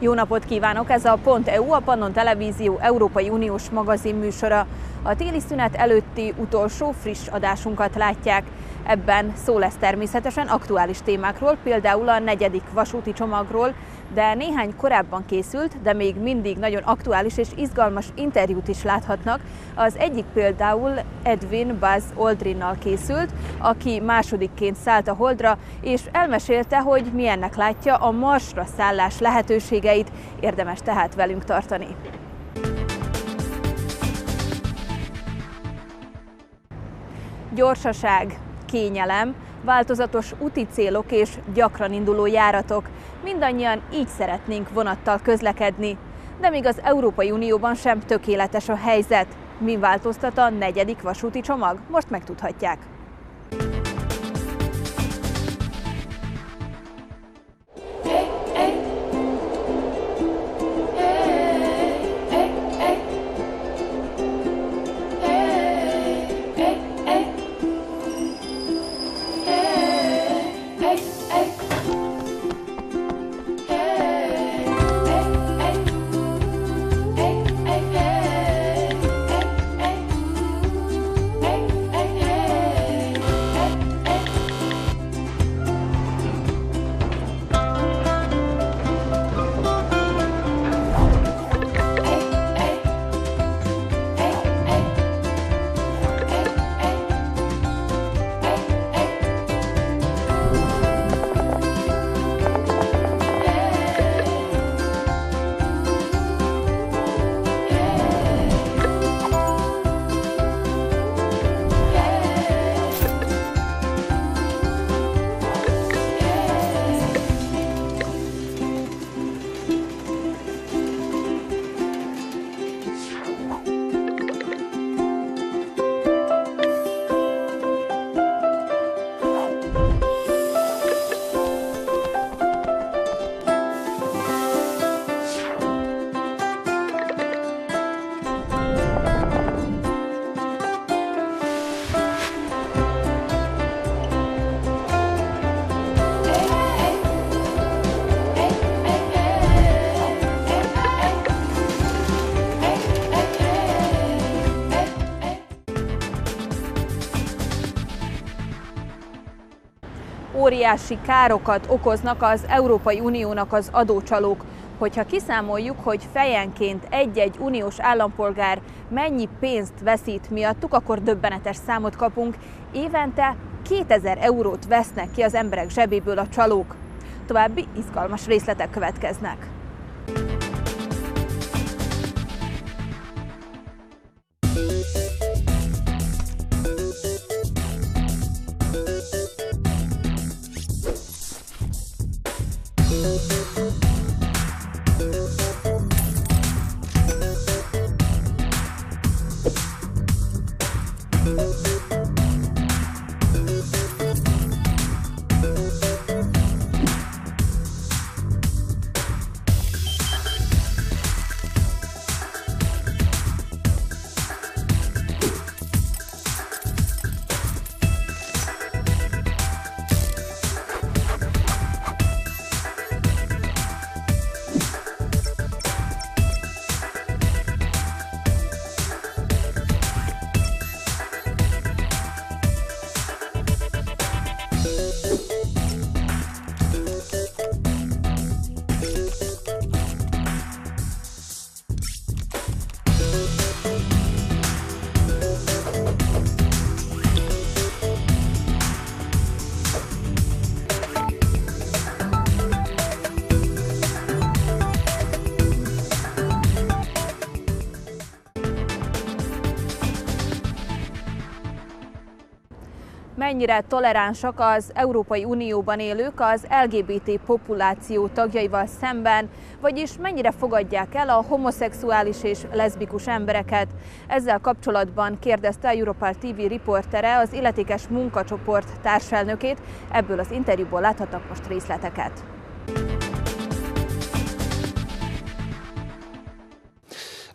Jó napot kívánok! Ez a .eu, a Pannon Televízió Európai Uniós magazinműsora. A téli szünet előtti utolsó friss adásunkat látják. Ebben szó lesz természetesen aktuális témákról, például a 4. vasúti csomagról, de néhány korábban készült, de még mindig nagyon aktuális és izgalmas interjút is láthatnak. Az egyik például Edwin Buzz Aldrinnal készült, aki másodikként szállt a Holdra, és elmesélte, hogy milyennek látja a Marsra szállás lehetőségeit. Érdemes tehát velünk tartani. Gyorsaság, kényelem, változatos úti célok és gyakran induló járatok. Mindannyian így szeretnénk vonattal közlekedni. De még az Európai Unióban sem tökéletes a helyzet. Mi változtat a 4. vasúti csomag? Most megtudhatják. Óriási károkat okoznak az Európai Uniónak az adócsalók. Hogyha kiszámoljuk, hogy fejenként egy-egy uniós állampolgár mennyi pénzt veszít miattuk, akkor döbbenetes számot kapunk. Évente 2000 eurót vesznek ki az emberek zsebéből a csalók. További izgalmas részletek következnek. Mennyire toleránsak az Európai Unióban élők az LGBT populáció tagjaival szemben, vagyis mennyire fogadják el a homoszexuális és leszbikus embereket. Ezzel kapcsolatban kérdezte a Europol TV riportere az illetékes munkacsoport társelnökét, ebből az interjúból láthatnak most részleteket.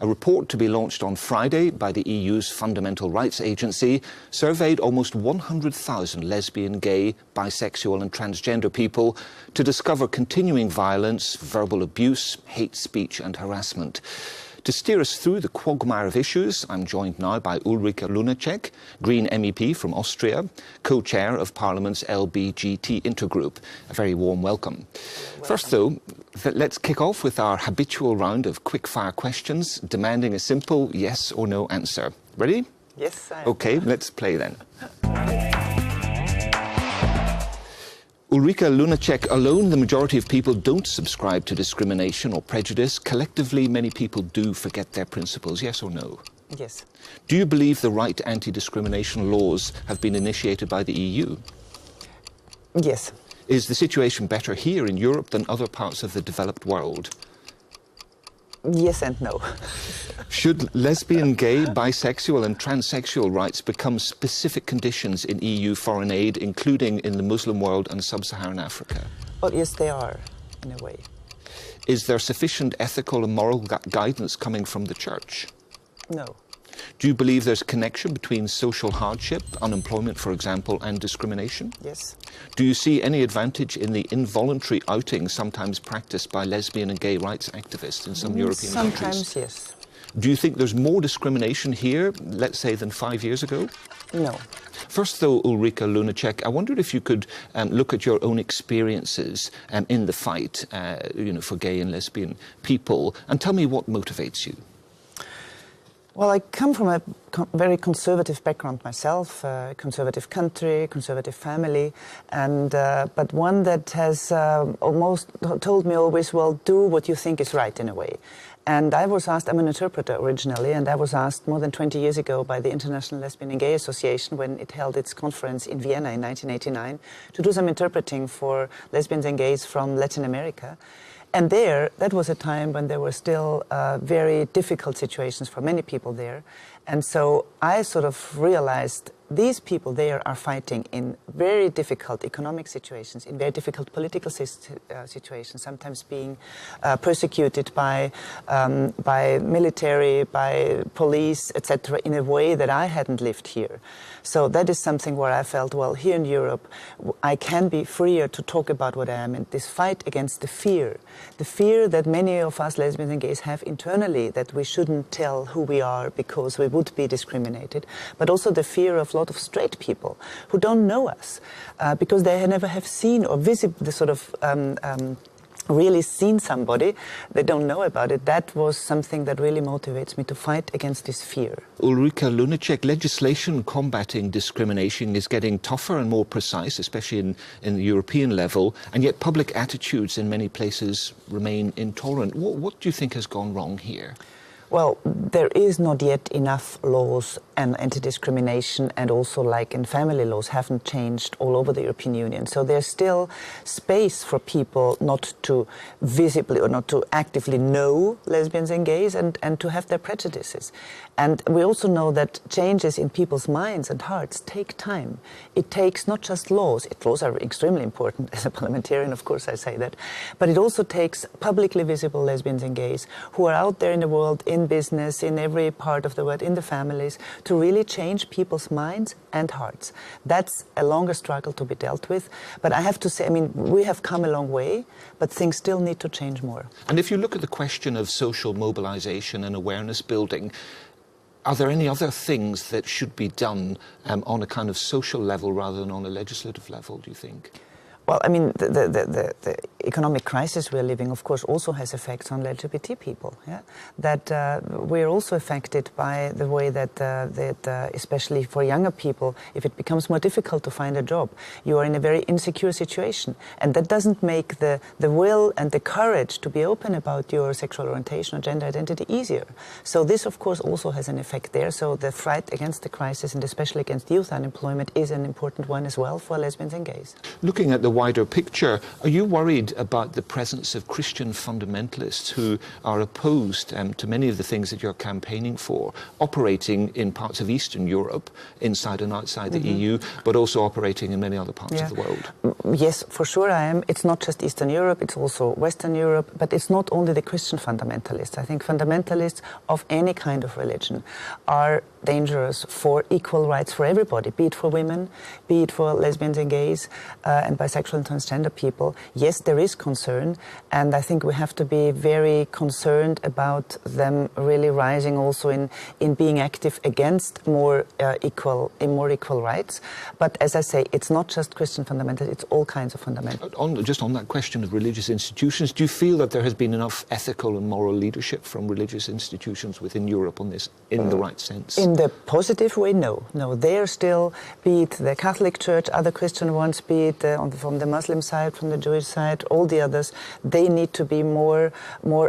A report to be launched on Friday by the EU's Fundamental Rights Agency surveyed almost 100,000 lesbian, gay, bisexual and transgender people to discover continuing violence, verbal abuse, hate speech and harassment. To steer us through the quagmire of issues, I'm joined now by Ulrike Lunacek, Green MEP from Austria, co-chair of Parliament's LBGT Intergroup. A very warm welcome. First, though, let's kick off with our habitual round of quick-fire questions, demanding a simple yes or no answer. Ready? Yes, I am. OK, let's play then. Ulrike Lunacek, alone the majority of people don't subscribe to discrimination or prejudice. Collectively, many people do forget their principles. Yes or no? Yes. Do you believe the right anti-discrimination laws have been initiated by the EU? Yes. Is the situation better here in Europe than other parts of the developed world? Yes and no. Should lesbian, gay, bisexual and transsexual rights become specific conditions in EU foreign aid, including in the Muslim world and sub-Saharan Africa? Well, yes, they are, in a way. Is there sufficient ethical and moral guidance coming from the Church? No. Do you believe there's a connection between social hardship, unemployment, for example, and discrimination? Yes. Do you see any advantage in the involuntary outing sometimes practiced by lesbian and gay rights activists in some European countries? Sometimes, yes. Do you think there's more discrimination here, let's say, than 5 years ago? No. First, though, Ulrike Lunacek, I wondered if you could look at your own experiences in the fight, for gay and lesbian people, and tell me what motivates you. Well, I come from a very conservative background myself, conservative country, conservative family, and but one that has almost told me always, well, do what you think is right in a way. And I was asked, I'm an interpreter originally, and I was asked more than 20 years ago by the International Lesbian and Gay Association when it held its conference in Vienna in 1989 to do some interpreting for lesbians and gays from Latin America. And that was a time when there were still very difficult situations for many people there. And so I sort of realized these people there are fighting in very difficult economic situations, in very difficult political situations, sometimes being persecuted by military, by police, etc., in a way that I hadn't lived here. So that is something where I felt, well, here in Europe, I can be freer to talk about what I am, and this fight against the fear that many of us lesbians and gays have internally, that we shouldn't tell who we are because we would be discriminated, but also the fear of a lot of straight people who don't know us because they never have seen or really seen somebody, they don't know about it. That was something that really motivates me to fight against this fear. Ulrike Lunacek, legislation combating discrimination is getting tougher and more precise, especially in the European level, and yet public attitudes in many places remain intolerant. What do you think has gone wrong here? Well, there is not yet enough laws and anti-discrimination, and also like in family laws haven't changed all over the European Union. So there's still space for people not to visibly or not to actively know lesbians and gays and to have their prejudices. And we also know that changes in people's minds and hearts take time. It takes not just laws. Laws are extremely important. As a parliamentarian, of course, I say that. But it also takes publicly visible lesbians and gays who are out there in the world, in business, in every part of the world, in the families, to really change people's minds and hearts. That's a longer struggle to be dealt with. But I have to say, I mean, we have come a long way, but things still need to change more. And if you look at the question of social mobilization and awareness building, are there any other things that should be done on a kind of social level rather than on a legislative level, do you think? Well, I mean, the economic crisis we're living, of course, also has effects on LGBT people. Yeah? That we're also affected by the way that, especially for younger people, if it becomes more difficult to find a job, you are in a very insecure situation. And that doesn't make the will and the courage to be open about your sexual orientation or gender identity easier. So this, of course, also has an effect there. So the fight against the crisis, and especially against youth unemployment, is an important one as well for lesbians and gays. Looking at the wider picture, are you worried worried about the presence of Christian fundamentalists who are opposed to many of the things that you're campaigning for, operating in parts of Eastern Europe, inside and outside the EU, but also operating in many other parts of the world? Yes, for sure I am. It's not just Eastern Europe, it's also Western Europe, but it's not only the Christian fundamentalists. I think fundamentalists of any kind of religion are dangerous for equal rights for everybody, be it for women, be it for lesbians and gays, and bisexual and transgender people. Yes, there is concern, and I think we have to be very concerned about them really rising also in being active against more equal rights. But as I say, it's not just Christian fundamentalists, it's all kinds of fundamentalists. Just on that question of religious institutions, do you feel that there has been enough ethical and moral leadership from religious institutions within Europe on this, in the right sense? In the positive way, no. No, they're still, be it the Catholic Church, other Christian ones, be it from the Muslim side, from the Jewish side, all the others, they need to be more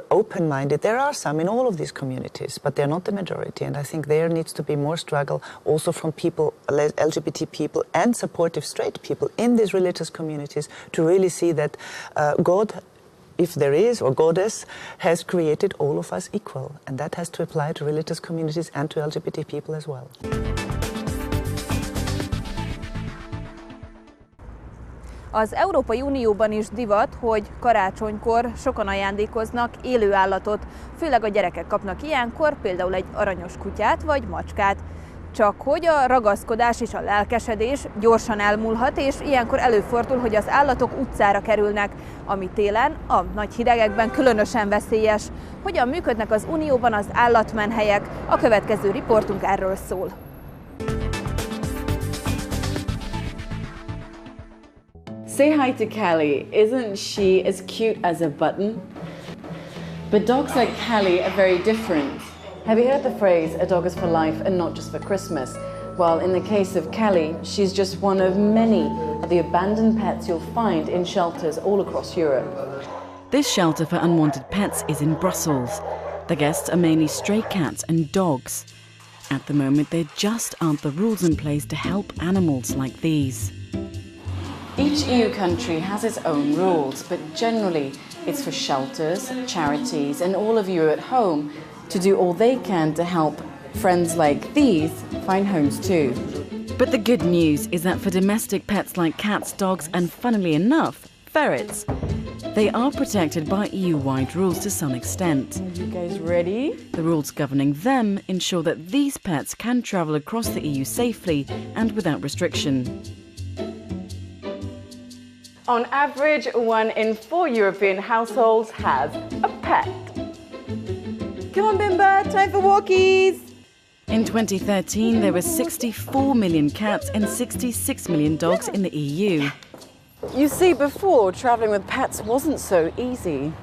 open-minded. There are some in all of these communities, but they're not the majority, and I think there needs to be more struggle also from people, LGBT people and supportive straight people in these religious communities to really see that God, if there is, or goddess, has created all of us equal. And that has to apply to religious communities and to LGBT people as well. Az Európai Unióban is divat, hogy karácsonykor sokan ajándékoznak élő állatot, főleg a gyerekek kapnak ilyenkor például egy aranyos kutyát vagy macskát. Csak hogy a ragaszkodás és a lelkesedés gyorsan elmúlhat, és ilyenkor előfordul, hogy az állatok utcára kerülnek, ami télen, a nagy hidegekben különösen veszélyes. Hogyan működnek az Unióban az állatmenhelyek? A következő riportunk erről szól. Say hi to Callie. Isn't she as cute as a button? But dogs like Callie are very different. Have you heard the phrase, a dog is for life and not just for Christmas? Well, in the case of Callie, she's just one of many of the abandoned pets you'll find in shelters all across Europe. This shelter for unwanted pets is in Brussels. The guests are mainly stray cats and dogs. At the moment, there just aren't the rules in place to help animals like these. Each EU country has its own rules, but generally it's for shelters, charities, and all of you at home to do all they can to help friends like these find homes too. But the good news is that for domestic pets like cats, dogs, and funnily enough, ferrets, they are protected by EU-wide rules to some extent. Are you guys ready? The rules governing them ensure that these pets can travel across the EU safely and without restriction. On average, 1 in 4 European households has a pet. Come on, Bimba, time for walkies! In 2013, there were 64 million cats and 66 million dogs in the EU. You see, before, travelling with pets wasn't so easy.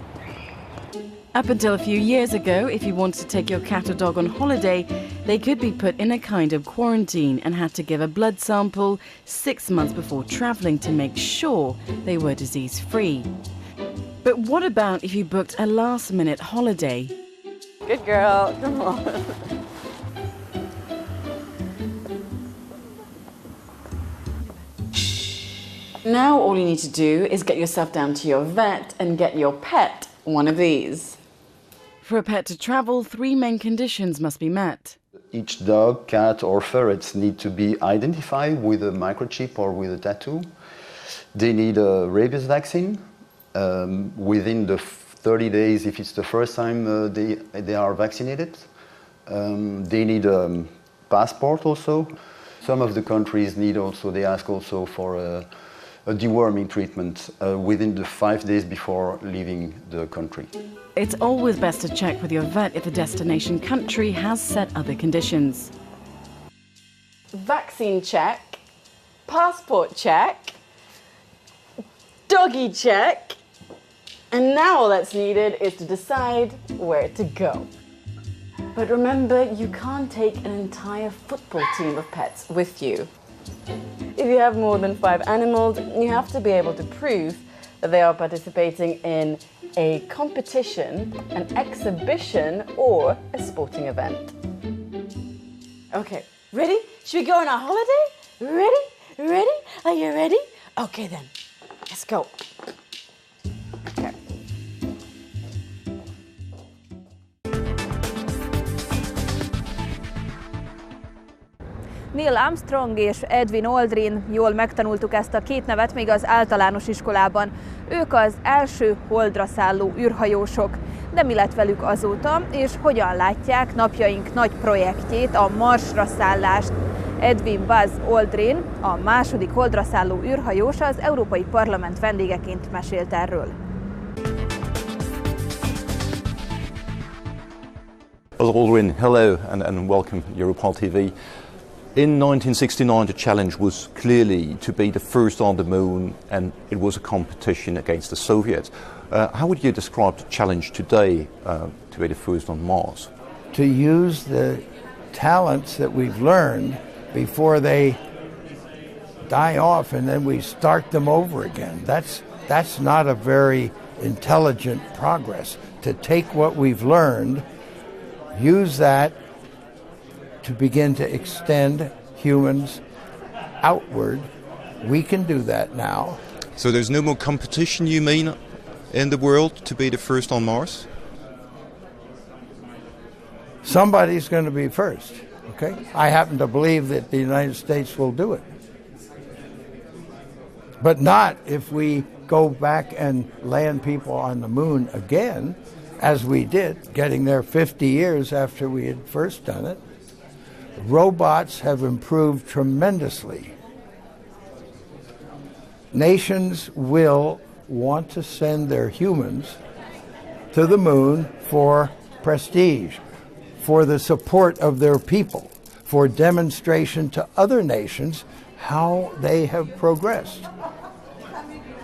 Up until a few years ago, if you wanted to take your cat or dog on holiday, they could be put in a kind of quarantine and had to give a blood sample 6 months before travelling to make sure they were disease-free. But what about if you booked a last-minute holiday? Good girl, come on. Now all you need to do is get yourself down to your vet and get your pet one of these. For a pet to travel, 3 main conditions must be met. Each dog, cat or ferrets need to be identified with a microchip or with a tattoo. They need a rabies vaccine within the 30 days if it's the first time they are vaccinated. They need a passport also. Some of the countries need also, they ask also for a deworming treatment within the 5 days before leaving the country. It's always best to check with your vet if the destination country has set other conditions. Vaccine check, passport check, doggy check, and now all that's needed is to decide where to go. But remember, you can't take an entire football team of pets with you. If you have more than 5 animals, you have to be able to prove that they are participating in a competition, an exhibition, or a sporting event. Okay, ready? Should we go on our holiday? Ready? Ready? Are you ready? Okay then, let's go. Neil Armstrong és Edwin Aldrin, jól megtanultuk ezt a két nevet még az általános iskolában. Ők az első holdra szálló űrhajósok. De mi lett velük azóta, és hogyan látják napjaink nagy projektjét, a Marsra szállást? Edwin Buzz Aldrin, a második holdra szálló űrhajós, az Európai Parlament vendégeként mesélt erről. Buzz Aldrin, hello and welcome Europol TV. In 1969 the challenge was clearly to be the first on the moon, and it was a competition against the Soviets. How would you describe the challenge today to be the first on Mars? To use the talents that we've learned before they die off and then we start them over again. That's not a very intelligent progress. To take what we've learned, use that to begin to extend humans outward. We can do that now. So there's no more competition, you mean, in the world to be the first on Mars? Somebody's going to be first, okay? I happen to believe that the United States will do it. But not if we go back and land people on the moon again, as we did, getting there 50 years after we had first done it. Robots have improved tremendously. Nations will want to send their humans to the moon for prestige, for the support of their people, for demonstration to other nations how they have progressed.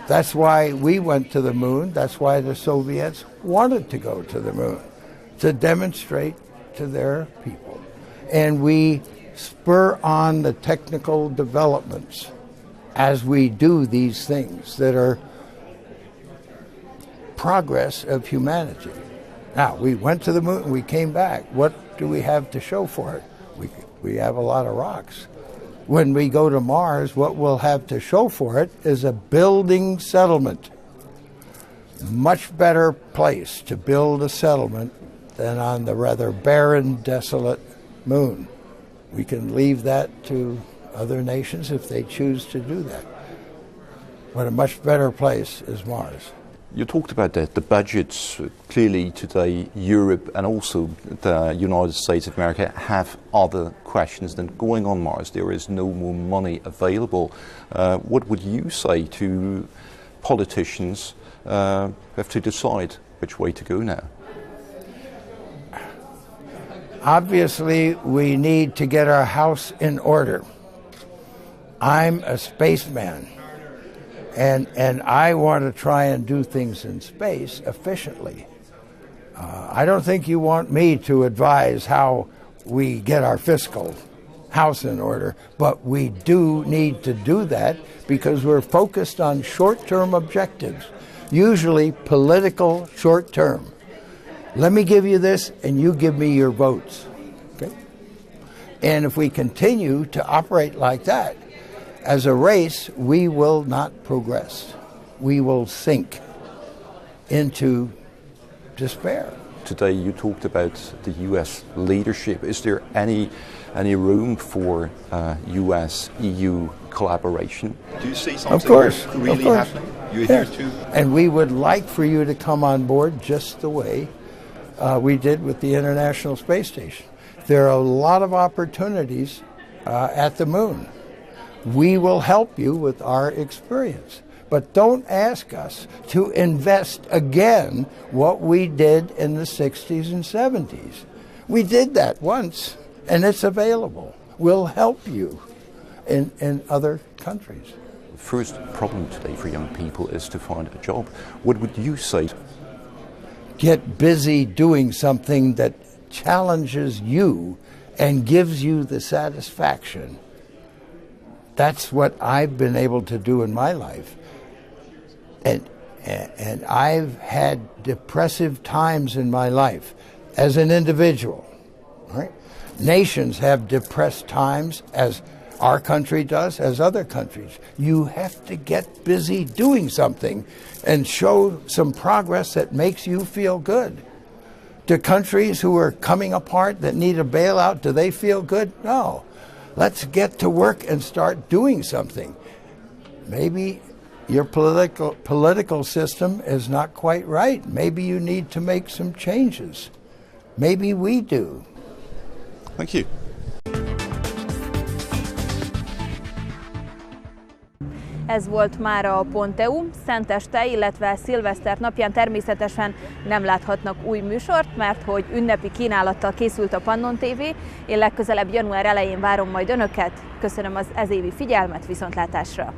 That's why we went to the moon. That's why the Soviets wanted to go to the moon, to demonstrate to their people. And we spur on the technical developments as we do these things that are progress of humanity. Now, we went to the moon and we came back. What do we have to show for it? We have a lot of rocks. When we go to Mars, what we'll have to show for it is a building settlement. Much better place to build a settlement than on the rather barren, desolate moon. We can leave that to other nations if they choose to do that. But a much better place is Mars. You talked about that, the budgets. Clearly today Europe and also the United States of America have other questions than going on Mars. There is no more money available. What would you say to politicians who have to decide which way to go now? Obviously, we need to get our house in order. I'm a spaceman, and I want to try and do things in space efficiently. I don't think you want me to advise how we get our fiscal house in order, but we do need to do that because we're focused on short-term objectives, usually political short-term. Let me give you this, and you give me your votes. Okay? And if we continue to operate like that, as a race, we will not progress. We will sink into despair. Today you talked about the U.S. leadership. Is there any room for U.S.-EU collaboration? Do you see something Of course, really happening? You're yes. here too? And we would like for you to come on board just the way we did with the International Space Station. There are a lot of opportunities at the moon. We will help you with our experience. But don't ask us to invest again what we did in the 60s and 70s. We did that once, and it's available. We'll help you in other countries. The first problem today for young people is to find a job. What would you say? Get busy doing something that challenges you and gives you the satisfaction. That's what I've been able to do in my life. And I've had depressive times in my life as an individual. Right? Nations have depressed times, as our country does, as other countries. You have to get busy doing something and show some progress that makes you feel good. Do countries who are coming apart that need a bailout, do they feel good? No. Let's get to work and start doing something. Maybe your political system is not quite right. Maybe you need to make some changes. Maybe we do. Thank you. Ez volt mára a Pont.eu. Szenteste, illetve szilveszter napján természetesen nem láthatnak új műsort, mert hogy ünnepi kínálattal készült a Pannon TV. Én legközelebb január elején várom majd Önöket. Köszönöm az ezévi figyelmet, viszontlátásra!